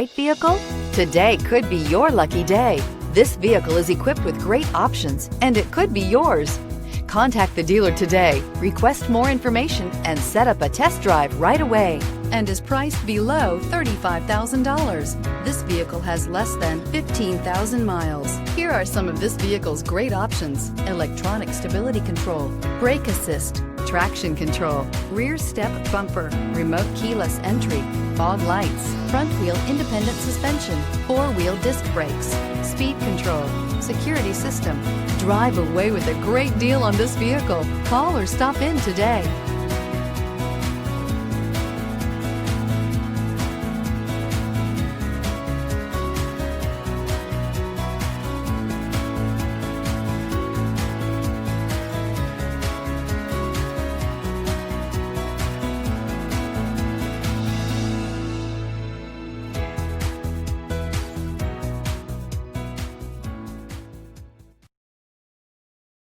Right vehicle? Today could be your lucky day. This vehicle is equipped with great options and it could be yours. Contact the dealer today, request more information, and set up a test drive right away. And is priced below $35,000. This vehicle has less than 15,000 miles. Here are some of this vehicle's great options: electronic stability control, brake assist, traction control, rear step bumper, remote keyless entry, fog lights, front wheel independent suspension, four-wheel disc brakes, speed control, security system. Drive away with a great deal on this vehicle. Call or stop in today.